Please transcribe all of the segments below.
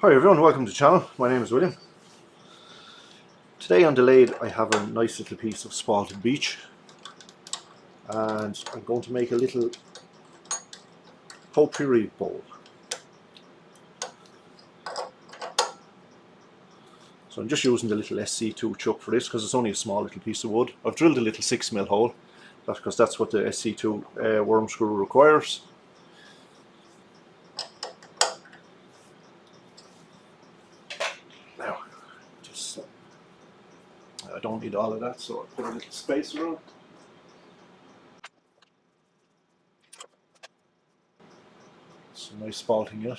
Hi everyone, welcome to the channel. My name is William. Today on the lathe I have a nice little piece of Spalted Beech and I'm going to make a little Potpourri bowl. So I'm just using the little SC2 chuck for this because it's only a small little piece of wood. I've drilled a little 6mm hole. That's because that's what the SC2 worm screw requires. Now, I don't need all of that, so I'll put a little space around. Some nice spalting in it.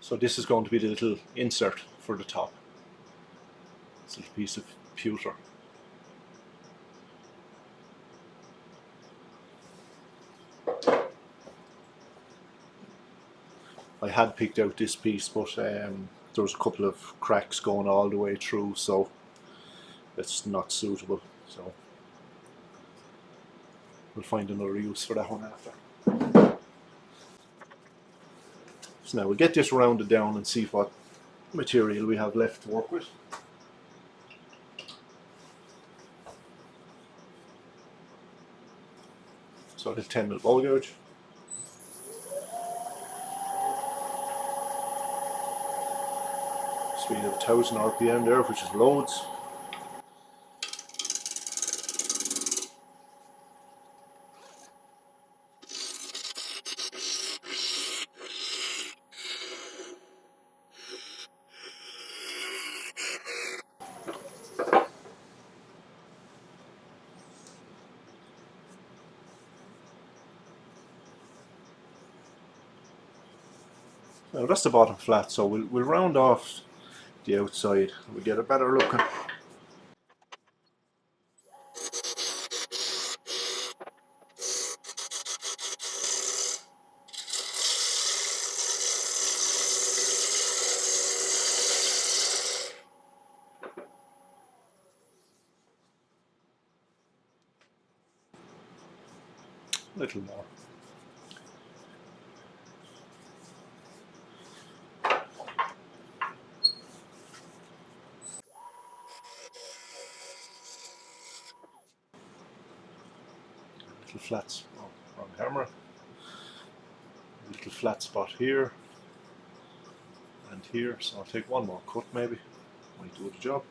So this is going to be the little insert for the top. It's a little piece of pewter. I had picked out this piece, but there was a couple of cracks going all the way through, so it's not suitable. So we'll find another use for that one after. So now we'll get this rounded down and see what material we have left to work with. So a little 10mm ball gouge. Speed of 1000 RPM there, which is loads. Now that's the bottom flat, so we'll round off the outside. We'll get a better looking. A little more. Little flats on camera. A little flat spot here and here, so I'll take one more cut maybe. Might do the job.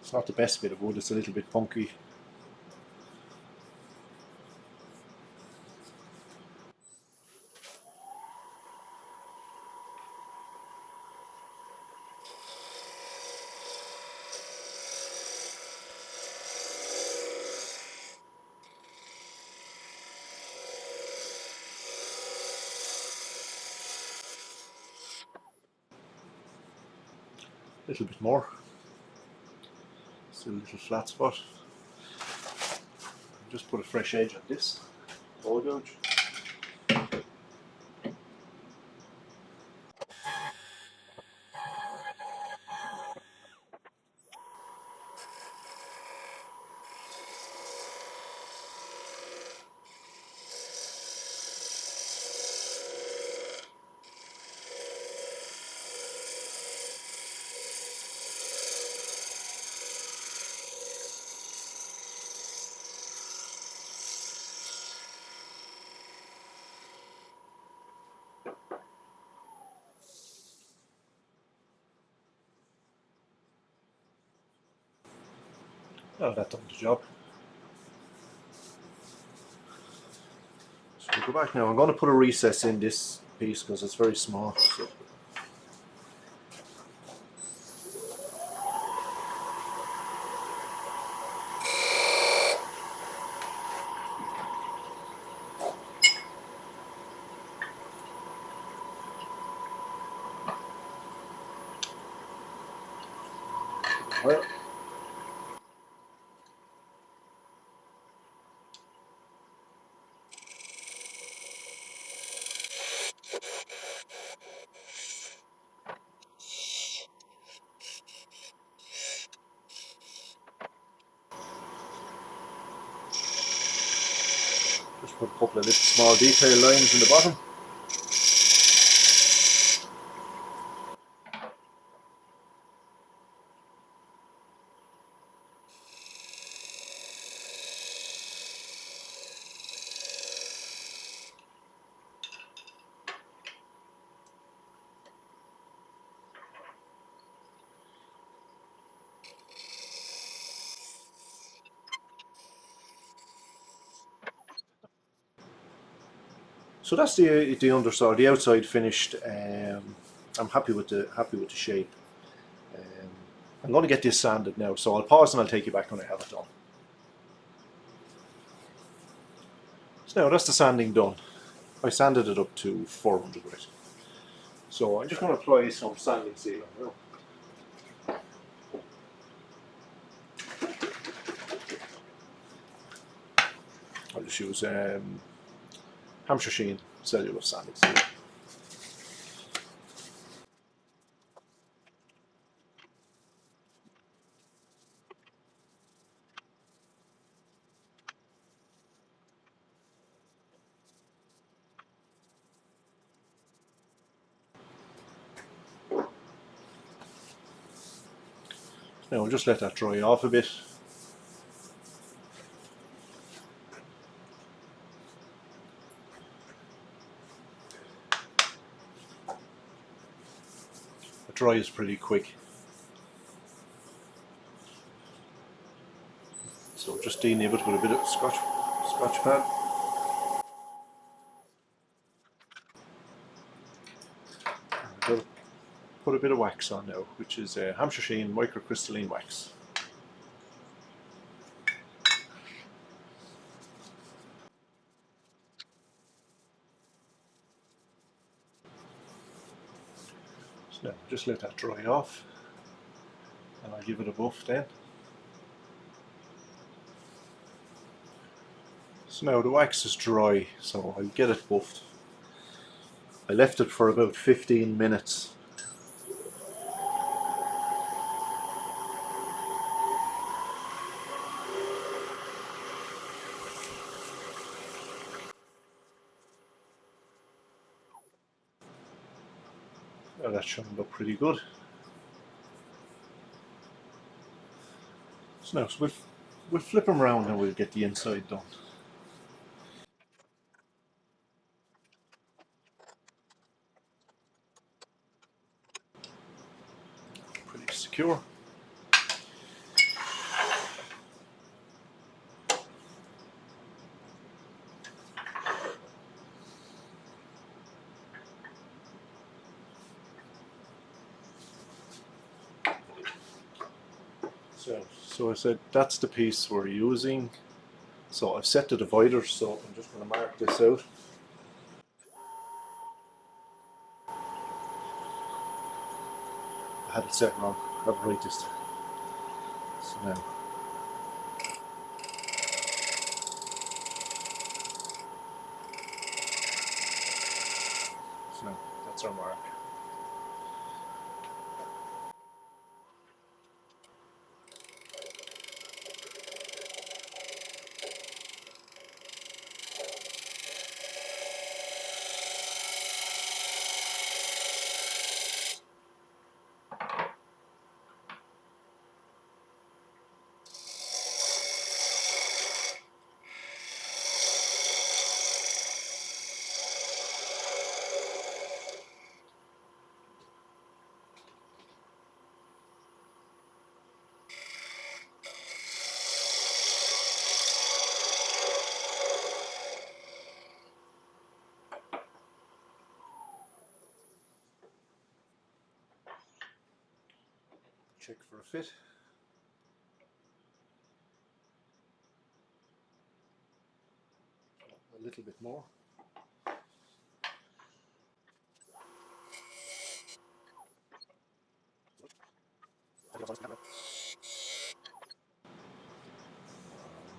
It's not the best bit of wood, it's a little bit punky. A little bit more. Still a little flat spot. Just put a fresh edge on this ball gouge. Oh, that done the job. So we'll go back now. I'm going to put a recess in this piece because it's very small. So. Well, Put a couple of little small detail lines in the bottom. So that's the underside, the outside finished. I'm happy with the shape. I'm going to get this sanded now, so I'll pause and I'll take you back when I have it done. So now that's the sanding done. I sanded it up to 400 grit. So I'm just going to apply some sanding sealer now. I'll just use Hampshire Sheen cellulose sanding sealer. Now we'll just let that dry off a bit. It dries pretty quick. So just denib it with a bit of scotch pad. Put a bit of wax on now, which is Hampshire Sheen microcrystalline wax. So now just let that dry off, and I'll give it a buff then. So now the wax is dry, so I'll get it buffed. I left it for about 15 minutes. Now that should look pretty good. So now we'll flip them around and we'll get the inside done. Pretty secure. So I said that's the piece we're using. So I've set the divider, so I'm just going to mark this out. I had it set wrong. I have to write this down. So now. So that's our mark. Check for a fit. A little bit more.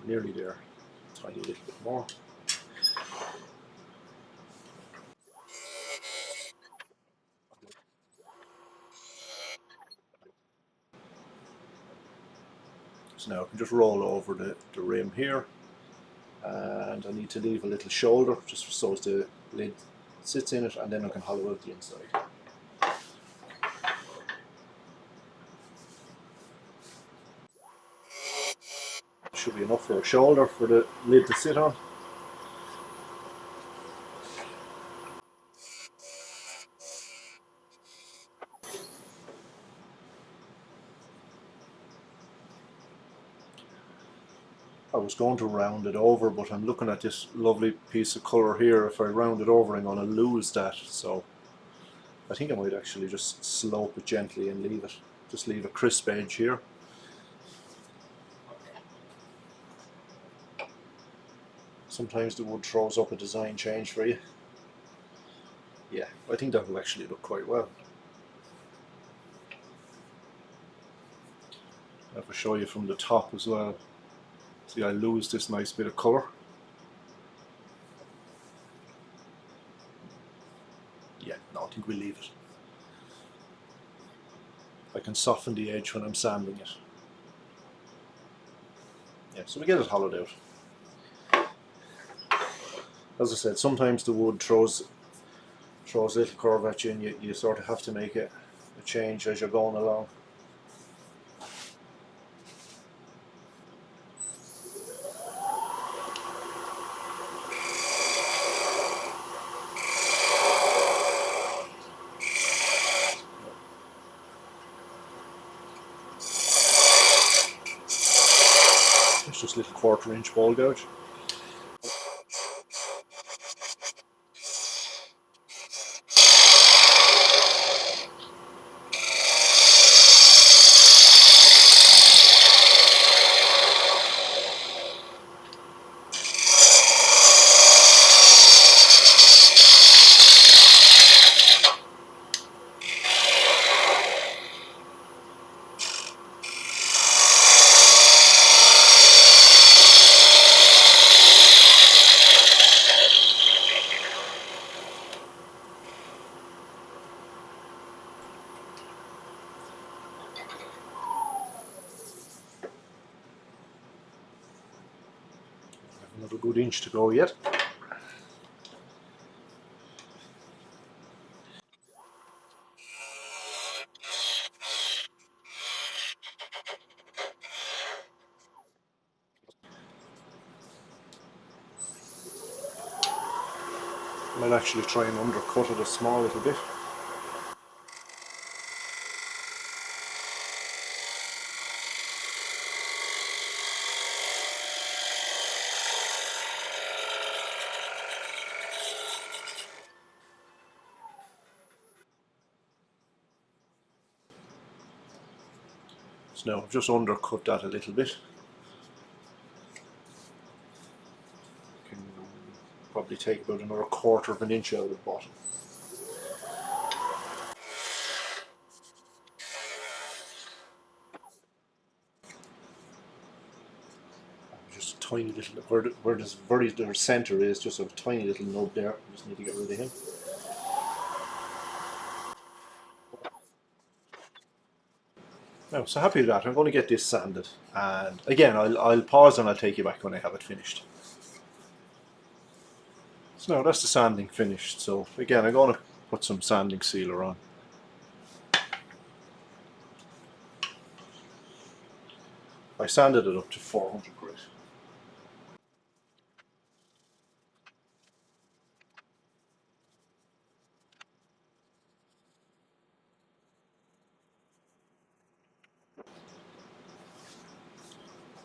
Nearly there. Tiny little bit more. So now I can just roll over the rim here. and I need to leave a little shoulder just so as the lid sits in it, and then I can hollow out the inside. Should be enough for a shoulder for the lid to sit on. I was going to round it over, but I'm looking at this lovely piece of colour here. If I round it over, I'm going to lose that, so I think I might actually just slope it gently and leave it. Just leave a crisp edge here. Sometimes the wood throws up a design change for you. Yeah, I think that will actually look quite well. If I show you from the top as well, see, I lose this nice bit of colour. Yeah, no, I think we'll leave it. I can soften the edge when I'm sanding it. Yeah, so we get it hollowed out. As I said, sometimes the wood throws a little curve at you, and you sort of have to make a change as you're going along. It's just a little 1/4 inch ball gouge. Another good inch to go yet. I might actually try and undercut it a small little bit. So now I've just undercut that a little bit. Can probably take about another 1/4 inch out of the bottom. Just a tiny little, where the centre is, just a tiny little nub there. Just need to get rid of him. Now, so happy with that. I'm going to get this sanded, and again, I'll pause and I'll take you back when I have it finished. So now that's the sanding finished. So again, I'm going to put some sanding sealer on. I sanded it up to 400 grit.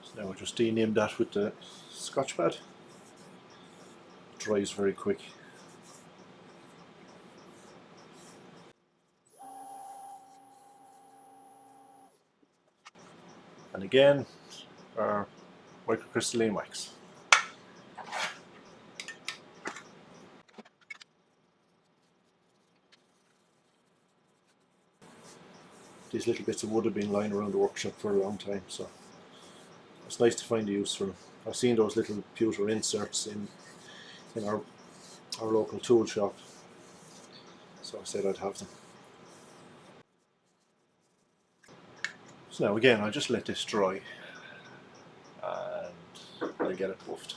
So now I just dename that with the Scotch pad. Dries very quick. And again, our microcrystalline wax. These little bits of wood have been lying around the workshop for a long time, so it's nice to find a use for them. I've seen those little pewter inserts in our local tool shop, so I said I'd have them. So now again, I'll just let this dry and I'll get it buffed.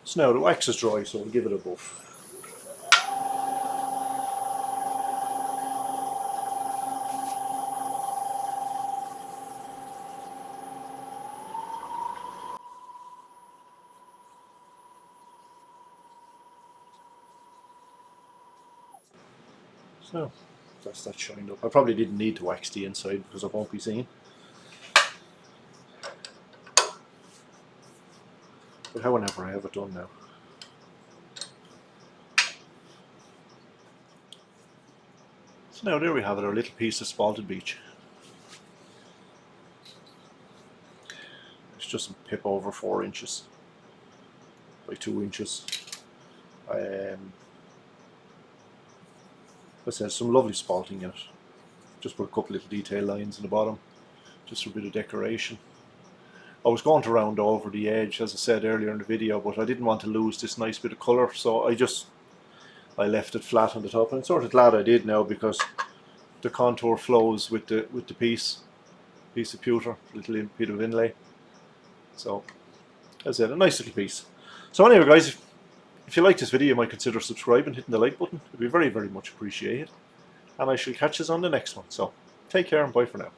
So now the wax is dry, so we'll give it a buff. So that's that shined up. I probably didn't need to wax the inside because it won't be seen. But however, I have it done now. So now there we have it, our little piece of spalted beech. It's just a pip over 4 inches by 2 inches. It says some lovely spalting in it. Just put a couple little detail lines in the bottom, just for a bit of decoration. I was going to round over the edge, as I said earlier in the video, but I didn't want to lose this nice bit of colour, so I left it flat on the top, and I'm sort of glad I did now, because the contour flows with the piece of pewter, little bit of inlay. So, as I said, a nice little piece. So anyway, guys, if you like this video, you might consider subscribing, hitting the like button. It'd be very, very much appreciated. And I shall catch us on the next one. So, take care and bye for now.